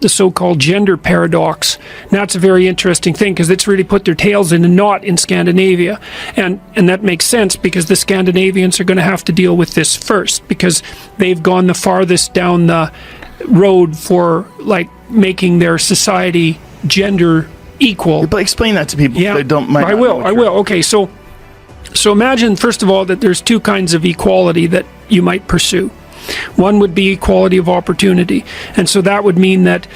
the so-called gender paradox. And that's a very interesting thing because it's really put their tails in a knot in Scandinavia. And that makes sense because the Scandinavians are going to have to deal with this first because they've gone the farthest down the road for like making their society gender equal. But explain that to people. Yeah, They don't. I will. Okay, so imagine first of all that there's two kinds of equality that you might pursue. One would be equality of opportunity, and so that would mean that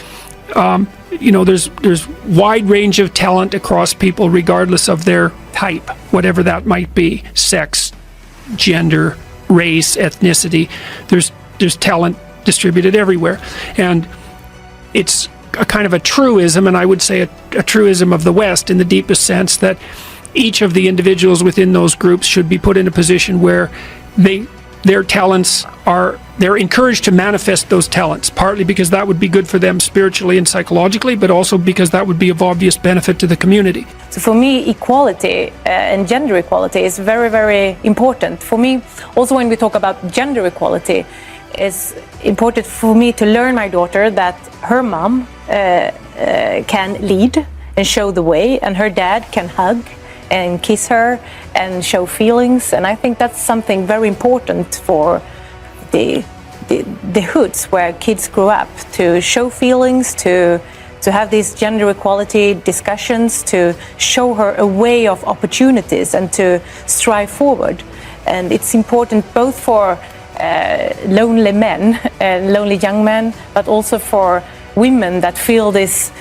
there's wide range of talent across people regardless of their type, whatever that might be, sex, gender, race, ethnicity. There's talent distributed everywhere, and it's a kind of a truism, and I would say a truism of the West in the deepest sense, that each of the individuals within those groups should be put in a position where their talents they're encouraged to manifest those talents, partly because that would be good for them spiritually and psychologically, but also because that would be of obvious benefit to the community. So for me, equality and gender equality is very, very important. For me, also when we talk about gender equality, it's important for me to learn my daughter that her mom can lead and show the way, and her dad can hug and kiss her and show feelings. And I think that's something very important for the hoods where kids grow up, to show feelings, to have these gender equality discussions, to show her a way of opportunities and to strive forward. And it's important both for lonely men and lonely young men, but also for women that feel this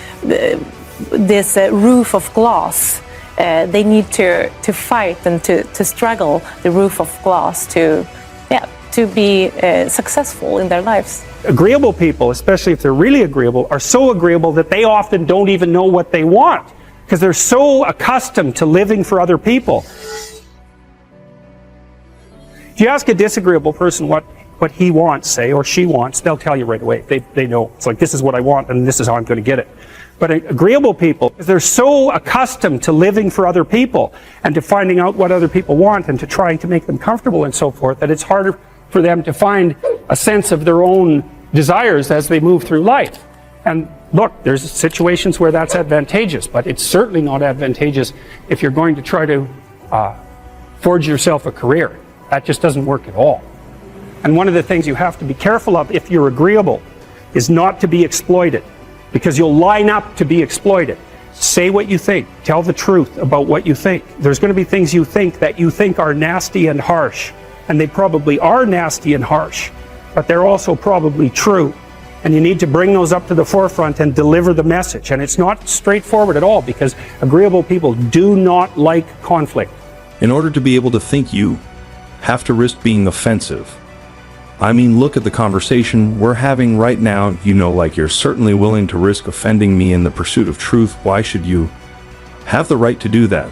roof of glass. They need to fight and to struggle the roof of glass to be successful in their lives. Agreeable people, especially if they're really agreeable, are so agreeable that they often don't even know what they want because they're so accustomed to living for other people. If you ask a disagreeable person what he wants, say, or she wants, they'll tell you right away. They know. It's like, this is what I want and this is how I'm going to get it. But agreeable people, they're so accustomed to living for other people and to finding out what other people want and to trying to make them comfortable and so forth, that it's harder for them to find a sense of their own desires as they move through life. And look, there's situations where that's advantageous, but it's certainly not advantageous if you're going to try to forge yourself a career. That just doesn't work at all. And one of the things you have to be careful of if you're agreeable is not to be exploited, because you'll line up to be exploited. Say what you think. Tell the truth about what you think. There's going to be things you think that you think are nasty and harsh, and they probably are nasty and harsh, but they're also probably true. And you need to bring those up to the forefront and deliver the message. And it's not straightforward at all, because agreeable people do not like conflict. In order to be able to think, you have to risk being offensive. I mean, look at the conversation we're having right now. Like, you're certainly willing to risk offending me in the pursuit of truth. Why should you have the right to do that?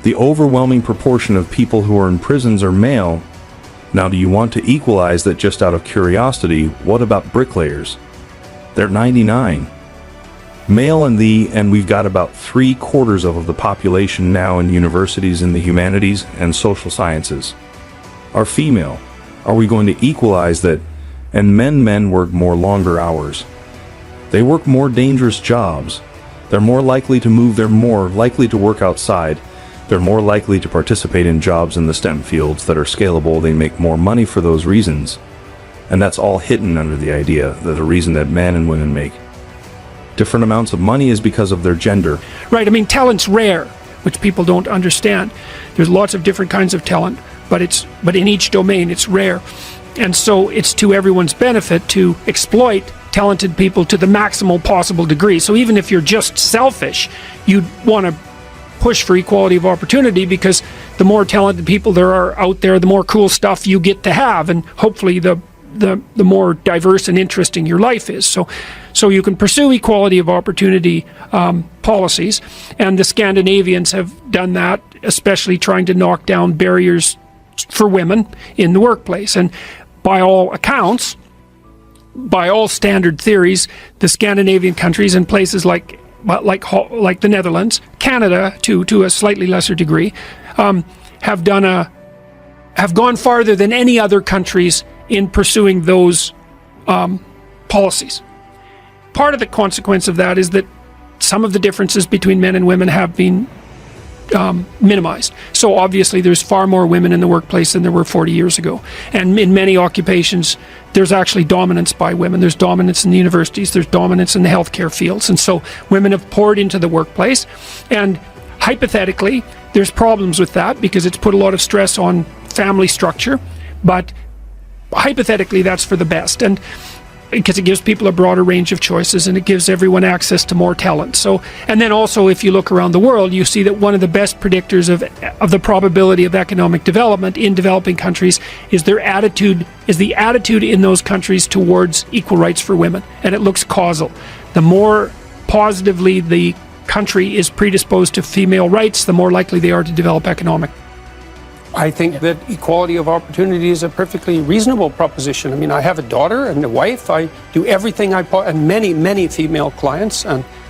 The overwhelming proportion of people who are in prisons are male. Now, do you want to equalize that just out of curiosity? What about bricklayers? They're 99. Male and we've got about 3/4 of the population now in universities in the humanities and social sciences are female. Are we going to equalize that? And men work more longer hours. They work more dangerous jobs. They're more likely to move. They're more likely to work outside. They're more likely to participate in jobs in the STEM fields that are scalable. They make more money for those reasons. And that's all hidden under the idea that the reason that men and women make different amounts of money is because of their gender. Right, I mean, talent's rare, which people don't understand. There's lots of different kinds of talent, but in each domain it's rare. And so it's to everyone's benefit to exploit talented people to the maximal possible degree. So even if you're just selfish, you'd want to push for equality of opportunity, because the more talented people there are out there, the more cool stuff you get to have, and hopefully the more diverse and interesting your life is. So you can pursue equality of opportunity policies, and the Scandinavians have done that, especially trying to knock down barriers for women in the workplace. And by all accounts, by all standard theories, the Scandinavian countries and places like the Netherlands, Canada to a slightly lesser degree, have gone farther than any other countries in pursuing those policies. part of the consequence of that is that some of the differences between men and women have been minimized. So obviously there's far more women in the workplace than there were 40 years ago. And in many occupations, there's actually dominance by women. There's dominance in the universities, there's dominance in the healthcare fields. And so women have poured into the workplace. And hypothetically, there's problems with that because it's put a lot of stress on family structure. But hypothetically, that's for the best. And because it gives people a broader range of choices and it gives everyone access to more talent. So, and then also if you look around the world, you see that one of the best predictors of the probability of economic development in developing countries is the attitude in those countries towards equal rights for women. And it looks causal. The more positively the country is predisposed to female rights, the more likely they are to develop economic. I think that equality of opportunity is a perfectly reasonable proposition. I mean, I have a daughter and a wife. I do everything and many female clients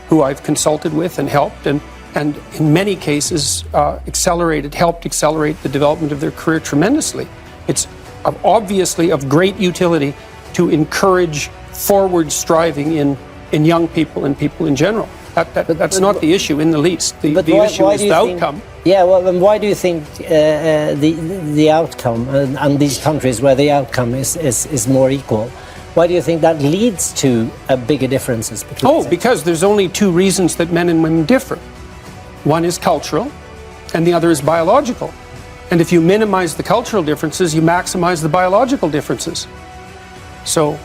who I've consulted with and helped, and in many cases helped accelerate the development of their career tremendously. It's obviously of great utility to encourage forward striving in young people and people in general. That's not the issue in the least. The issue is the outcome. Yeah, well, and why do you think the outcome, and these countries where the outcome is more equal, why do you think that leads to bigger differences between sexes? Because there's only two reasons that men and women differ. One is cultural, and the other is biological. And if you minimize the cultural differences, you maximize the biological differences. So,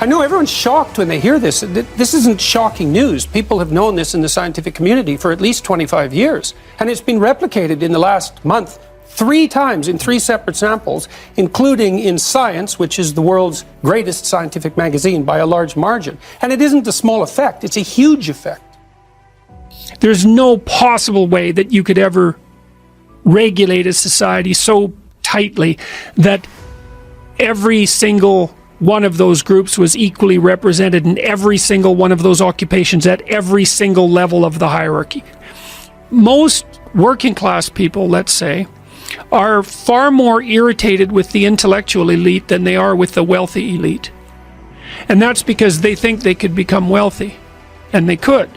I know everyone's shocked when they hear this. This isn't shocking news. People have known this in the scientific community for at least 25 years. And it's been replicated in the last month 3 times in 3 separate samples, including in Science, which is the world's greatest scientific magazine by a large margin. And it isn't a small effect, it's a huge effect. There's no possible way that you could ever regulate a society so tightly that every single one of those groups was equally represented in every single one of those occupations at every single level of the hierarchy. Most working class people, let's say, are far more irritated with the intellectual elite than they are with the wealthy elite. And that's because they think they could become wealthy, and they could.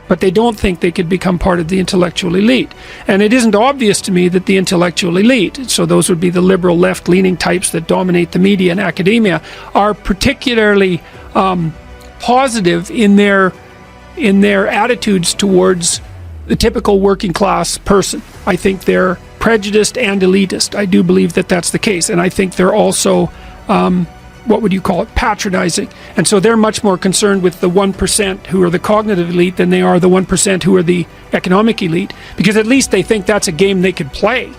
But they don't think they could become part of the intellectual elite. And it isn't obvious to me that the intellectual elite, so those would be the liberal left-leaning types that dominate the media and academia, are particularly positive in their attitudes towards the typical working class person. I think they're prejudiced and elitist. I do believe that that's the case. And I think they're also what would you call it, patronizing. And so they're much more concerned with the 1% who are the cognitive elite than they are the 1% who are the economic elite, because at least they think that's a game they could play.